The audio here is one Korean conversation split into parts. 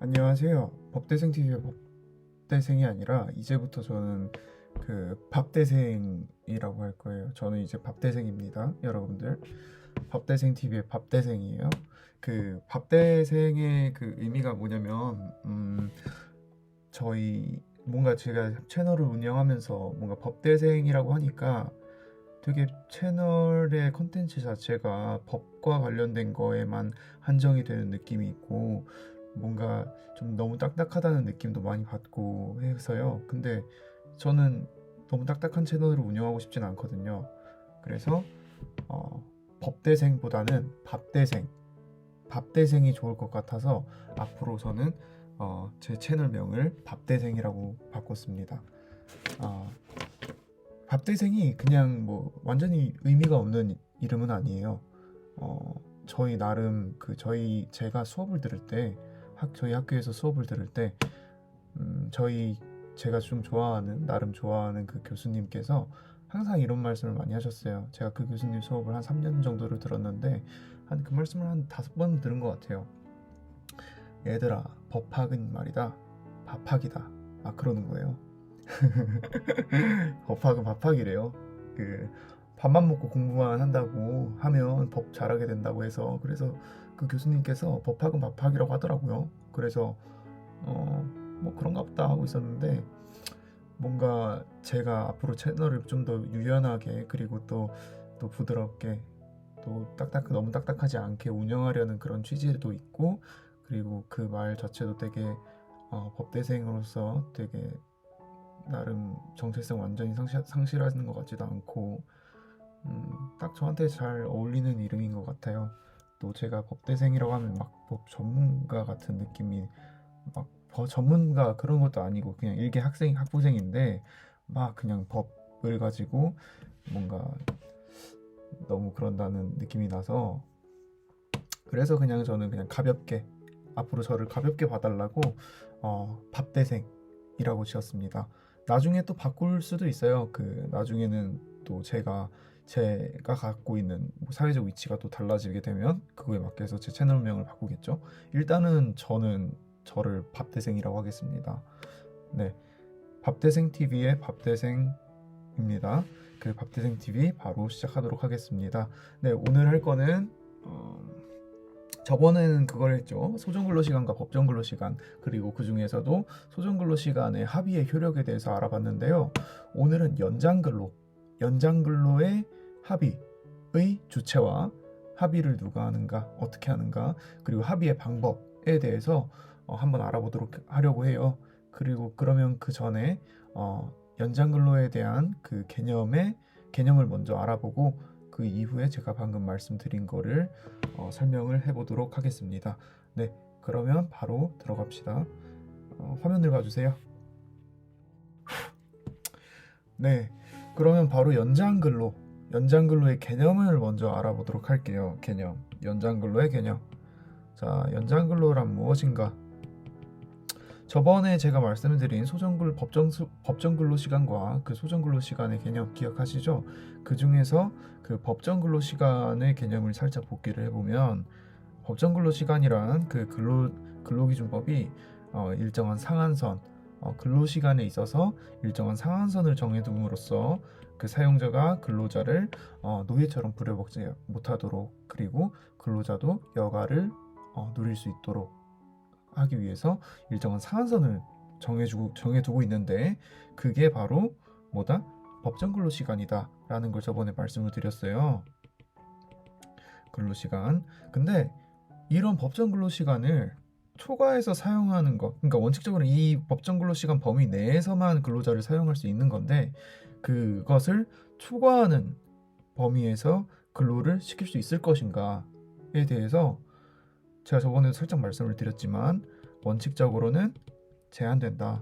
안녕하세요. 법대생 TV의 법대생이 아니라 이제부터 저는 그 밥대생이라고 할 거예요. 저는 이제 밥대생입니다, 여러분들. 밥대생 TV의 밥대생이에요. 그 밥대생의 그 의미가 뭐냐면 저희 뭔가 제가 채널을 운영하면서 뭔가 법대생이라고 하니까 되게 채널의 컨텐츠 자체가 법과 관련된 거에만 한정이 되는 느낌이 있고 뭔가 좀 너무 딱딱하다는 느낌도 많이 받고 해서요. 근데 저는 너무 딱딱한 채널을 운영하고 싶진 않거든요. 그래서 어, 법대생보다는 밥대생이 좋을 것 같아서 앞으로 저는 제 채널명을 밥대생이라고 바꿨습니다. 어, 밥대생이 그냥 뭐 완전히 의미가 없는 이름은 아니에요. 어, 저희 나름 제가 수업을 들을 때 저희 학교에서 수업을 들을 때 제가 좀 나름 좋아하는 그 교수님께서 항상 이런 말씀을 많이 하셨어요. 제가 그 교수님 수업을 한 3년 정도를 들었는데 한 그 말씀을 한 5번 들은 것 같아요. 얘들아, 법학은 말이다, 밥학이다. 그러는 거예요. 법학은 밥학이래요. 그 밥만 먹고 공부만 한다고 하면 법 잘하게 된다고 해서, 그래서 그 교수님께서 법학은 밥학이라고 하더라고요. 그래서 뭐 그런가 보다 하고 있었는데, 뭔가 제가 앞으로 채널을 좀 더 유연하게, 그리고 또 부드럽게, 또 너무 딱딱하지 않게 운영하려는 그런 취지도 있고, 그리고 그 말 자체도 되게 법대생으로서 되게 나름 정체성 완전히 상실하는 것 같지도 않고, 딱 저한테 잘 어울리는 이름인 것 같아요. 또 제가 법대생이라고 하면 막 법 전문가 같은 느낌이, 막 전문가 그런 것도 아니고 그냥 일개 학부생인데 막 그냥 법을 가지고 뭔가 너무 그런다는 느낌이 나서, 그래서 그냥 저는 그냥 가볍게, 앞으로 저를 가볍게 봐달라고 밥대생이라고 지었습니다. 나중에 또 바꿀 수도 있어요. 그 나중에는 또 제가 갖고 있는 뭐 사회적 위치가 또 달라지게 되면 그거에 맞게 해서 제 채널명을 바꾸겠죠. 일단은 저는 저를 밥대생이라고 하겠습니다. 네, 밥대생 TV의 밥대생입니다. 그 밥대생 TV 바로 시작하도록 하겠습니다. 네, 오늘 할 거는 저번에는 그걸 했죠. 소정근로시간과 법정근로시간, 그리고 그 중에서도 소정근로시간의 합의의 효력에 대해서 알아봤는데요. 오늘은 연장근로의 합의의 주체와 합의를 누가 하는가, 어떻게 하는가, 그리고 합의의 방법에 대해서 한번 알아보도록 하려고 해요. 그리고 그러면 그 전에 연장근로에 대한 그 개념을 먼저 알아보고, 그 이후에 제가 방금 말씀드린 거를 설명을 해보도록 하겠습니다. 네, 그러면 바로 들어갑시다. 화면을 봐주세요. 네, 그러면 바로 연장근로의 개념을 먼저 알아보도록 할게요. 연장근로의 개념. 자, 연장근로란 무엇인가? 저번에 제가 말씀드린 법정근로시간과 그 소정근로시간의 개념 기억하시죠? 그 중에서 그 법정근로시간의 개념을 살짝 복기를 해보면, 법정근로시간이란 그 근로기준법이 일정한 상한선, 근로시간에 있어서 일정한 상한선을 정해둠으로써 그 사용자가 근로자를 노예처럼 부려먹지 못하도록, 그리고 근로자도 여가를 누릴 수 있도록 하기 위해서 일정한 상한선을 정해두고 있는데, 그게 바로 뭐다? 법정근로시간이다 라는 걸 저번에 말씀을 드렸어요. 근로시간. 근데 이런 법정근로시간을 초과해서 사용하는 것, 그러니까 원칙적으로 이 법정근로시간 범위 내에서만 근로자를 사용할 수 있는 건데, 그것을 초과하는 범위에서 근로를 시킬 수 있을 것인가에 대해서 제가 저번에도 살짝 말씀을 드렸지만, 원칙적으로는 제한된다.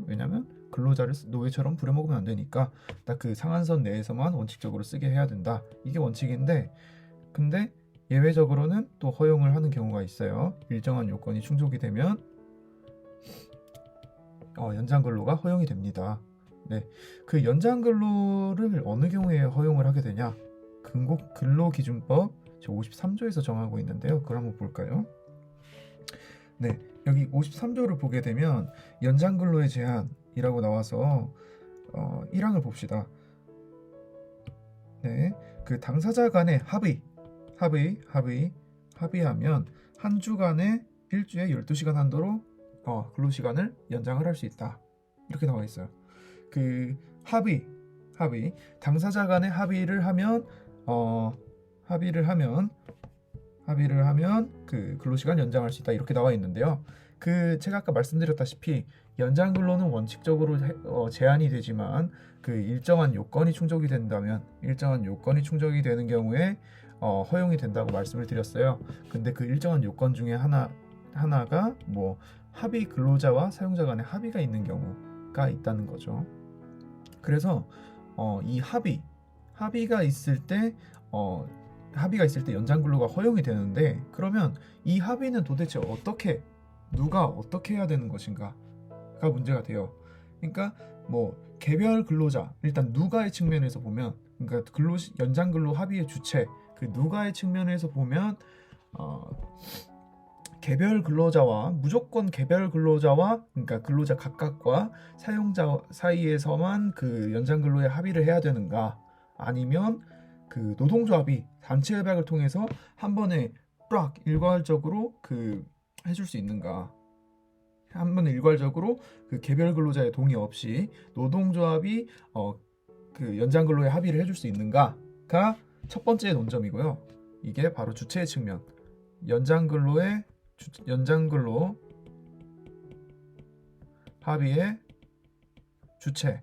왜냐면 근로자를 노예처럼 부려먹으면 안 되니까 딱 그 상한선 내에서만 원칙적으로 쓰게 해야 된다. 이게 원칙인데, 근데 예외적으로는 또 허용을 하는 경우가 있어요. 일정한 요건이 충족이 되면 연장근로가 허용이 됩니다. 네, 그 연장근로를 어느 경우에 허용을 하게 되냐? 근로기준법 제 53조에서 정하고 있는데요. 그걸 한번 볼까요? 네, 여기 53조를 보게 되면 연장근로의 제한이라고 나와서 1항을 봅시다. 네, 그 당사자 간의 합의하면 한 주간에 일주에 12시간 한도로 근로시간을 연장을 할 수 있다. 이렇게 나와 있어요. 그 합의 당사자 간의 합의를 하면 그 근로시간 연장할 수 있다. 이렇게 나와 있는데요. 그 제가 아까 말씀드렸다시피 연장 근로는 원칙적으로 제한이 되지만 그 일정한 요건이 충족이 되는 경우에 허용이 된다고 말씀을 드렸어요. 근데 그 일정한 요건 중에 하나가 뭐 합의 연장근로자와 사용자 간의 합의가 있는 경우가 있다는 거죠. 그래서 이 합의가 있을 때 연장근로가 허용이 되는데, 그러면 이 합의는 도대체 누가 어떻게 해야 되는 것인가가 문제가 돼요. 그러니까 뭐 개별 근로자, 일단 누가의 측면에서 보면, 그러니까 연장근로 합의의 주체, 그 누가의 측면에서 보면 무조건 개별 근로자와, 그러니까 근로자 각각과 사용자 사이에서만 그 연장근로에 합의를 해야 되는가, 아니면 그 노동조합이 단체 협약을 통해서 한 번에 일괄적으로 그 해줄 수 있는가, 한 번에 일괄적으로 그 개별 근로자의 동의 없이 노동조합이 그 연장근로에 합의를 해줄 수 있는가가 첫 번째 논점이고요. 이게 바로 주체의 측면, 연장근로 합의의 주체고요.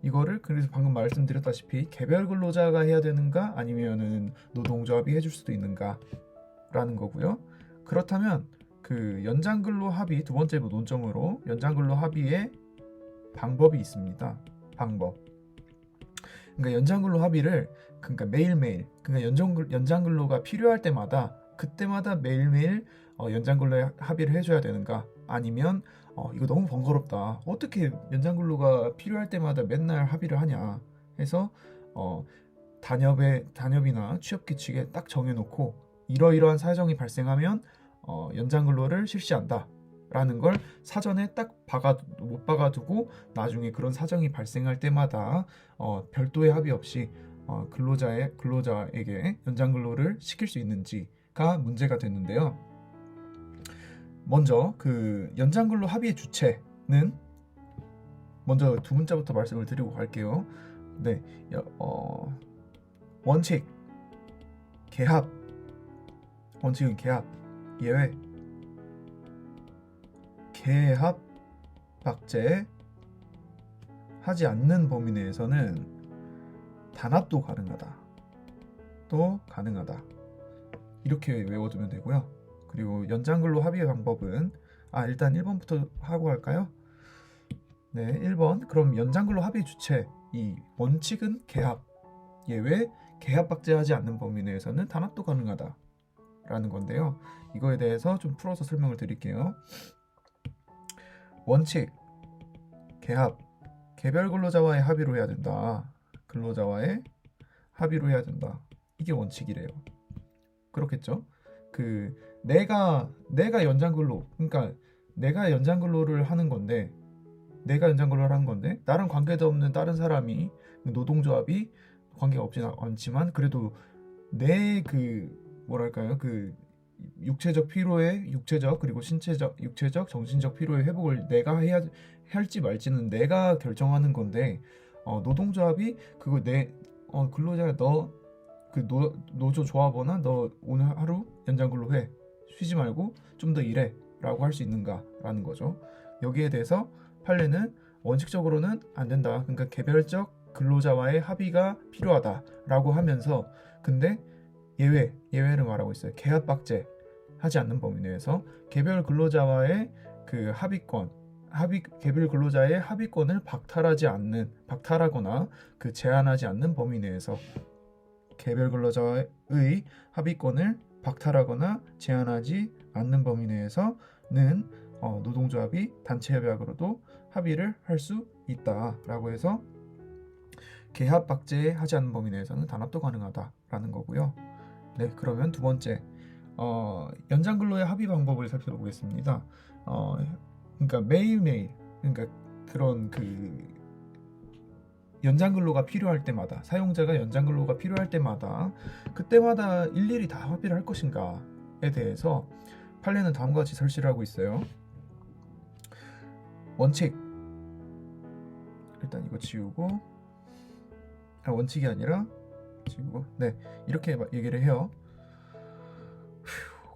이거를 그래서 방금 말씀드렸다시피 개별 근로자가 해야 되는가, 아니면은 노동조합이 해줄 수도 있는가라는 거고요. 그렇다면 그 연장근로 합의, 두 번째 논점으로 연장근로 합의의 방법이 있습니다. 그러니까 연장근로 합의를 매일매일, 연장근로가 필요할 때마다 그때마다 매일매일 연장근로에 합의를 해줘야 되는가, 아니면 이거 너무 번거롭다, 어떻게 연장근로가 필요할 때마다 맨날 합의를 하냐 해서 단협이나 취업규칙에 딱 정해놓고 이러이러한 사정이 발생하면 연장근로를 실시한다 라는 걸 사전에 딱 못 박아두고, 나중에 그런 사정이 발생할 때마다 별도의 합의 없이 근로자에게 연장근로를 시킬 수 있는지가 문제가 됐는데요. 먼저 그 연장근로 합의의 주체는, 먼저 두 문자부터 말씀을 드리고 갈게요. 네, 원칙, 원칙은 개합, 예외, 개합 박제 하지 않는 범위 내에서는 단합도 가능하다. 이렇게 외워두면 되고요. 그리고 연장근로 합의의 방법은 일단 1번부터 하고 갈까요? 네, 1번. 그럼 연장근로 합의 주체, 이 원칙은 개합, 예외 개합 박제하지 않는 범위 내에서는 단합도 가능하다라는 건데요. 이거에 대해서 좀 풀어서 설명을 드릴게요. 원칙, 개합, 개별 근로자와의 합의로 해야 된다. 이게 원칙이래요. 그렇겠죠? 내가 연장근로, 그러니까 내가 연장근로를 하는 건데 나랑 관계도 없는 다른 사람이, 노동조합이 관계가 없지는 않지만 그래도 내 육체적 피로의 그리고 육체적 정신적 피로의 회복을 내가 할지 말지는 내가 결정하는 건데, 노동조합이 그거 근로자가 노조 조합원아, 너 오늘 하루 연장근로 해, 쉬지 말고 좀 더 일해 라고 할 수 있는가라는 거죠. 여기에 대해서 판례는 원칙적으로는 안 된다, 그러니까 개별적 근로자와의 합의가 필요하다라고 하면서, 근데 예외를 말하고 있어요. 개합 박제 하지 않는 범위 내에서 개별 근로자와의 그 개별 근로자의 합의권을 박탈하거나 그 제한하지 않는 범위 내에서, 개별 근로자의 합의권을 박탈하거나 제한하지 않는 범위 내에서는 노동조합이 단체 협약으로도 합의를 할 수 있다라고 해서 개합 박제하지 않는 범위 내에서는 단합도 가능하다라는 거고요. 네, 그러면 두 번째, 연장근로의 합의 방법을 살펴보겠습니다. 그러니까 매일매일, 그러니까 그런 연장근로가 필요할 때마다, 사용자가 연장근로가 필요할 때마다 그때마다 일일이 다 합의를 할 것인가에 대해서 판례는 다음과 같이 설치를 하고 있어요. 원칙, 일단 이거 지우고, 원칙이 아니라 지우고, 네, 이렇게 얘기를 해요.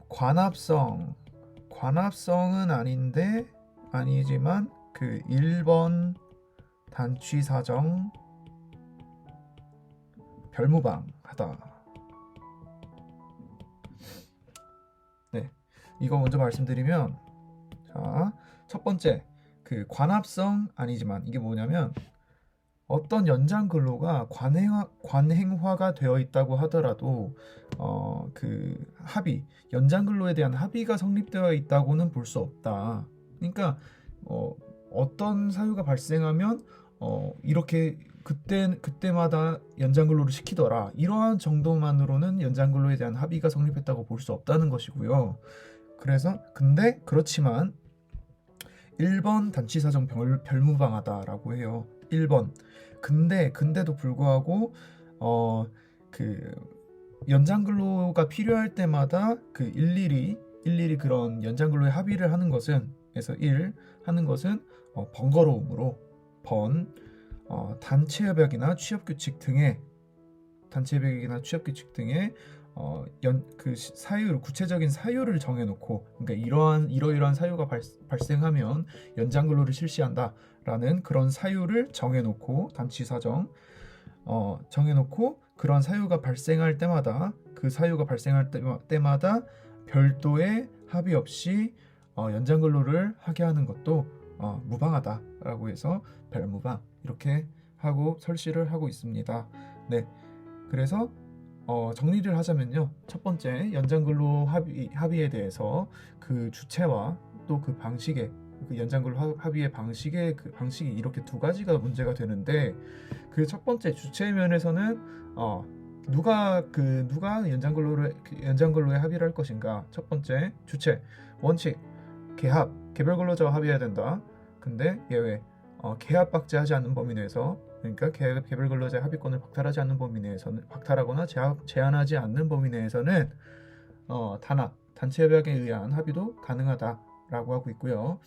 관합성은 아니지만 그 1번 단취 사정 별무방하다. 네, 이거 먼저 말씀드리면, 자, 첫 번째, 그 관합성 아니지만, 이게 뭐냐면 어떤 연장 근로가 관행화가 되어 있다고 하더라도 그 합의, 연장 근로에 대한 합의가 성립되어 있다고는 볼 수 없다. 그러니까 어떤 사유가 발생하면 이렇게 그때마다 연장 근로를 시키더라, 이러한 정도만으로는 연장 근로에 대한 합의가 성립했다고 볼 수 없다는 것이고요. 근데 그렇지만 1번 단취사정 별무방하다라고 해요. 1번. 근데도 불구하고 그 연장 근로가 필요할 때마다 그 일일이 그런 연장 근로에 합의를 하는 것은, 그래서 1 하는 것은 번거로움으로 단체 협약이나 취업 규칙 등의 구체적인 사유를 정해놓고, 그러니까 이러이러한 사유가 발생하면 연장 근로를 실시한다라는 그런 사유를 정해놓고, 단취 사정 정해놓고, 그런 사유가 발생할 때마다 별도의 합의 없이 연장 근로를 하게 하는 것도 무방하다라고 해서 별무방, 이렇게 하고 설치를 하고 있습니다. 네, 그래서 정리를 하자면요, 첫 번째, 연장근로 합의에 대해서 그 주체와 또 그 방식의, 그 연장근로 합의의 방식이 이렇게 두 가지가 문제가 되는데, 그 첫 번째 주체 면에서는 누가 연장근로에 합의를 할 것인가. 첫 번째 주체, 원칙, 개별근로자와 합의해야 된다. 근데 예외, 계약 박제하지 않는 범위 내에서, 그러니까 개별근로자의 합의권을 박탈하거나 제한하지 않는 범위 내에서는 단합, 단체협약에 의한 합의도 가능하다라고 하고 있고요.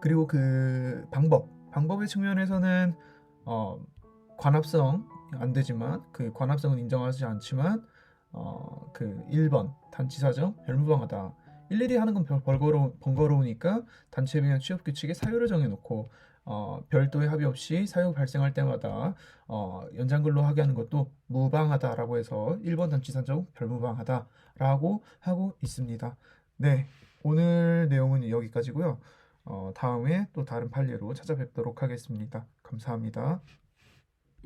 그리고 그 방법의 측면에서는 관합성 안 되지만, 그 관합성은 인정하지 않지만 그 1번 단취사정 별무방하다. 일일이 하는 건 번거로우니까 단체에 대한 취업 규칙에 사유를 정해놓고 별도의 합의 없이 사유 발생할 때마다 연장근로 하게 하는 것도 무방하다라고 해서 1번 단취사정 별무방하다라고 하고 있습니다. 네, 오늘 내용은 여기까지고요. 다음에 또 다른 판례로 찾아뵙도록 하겠습니다. 감사합니다.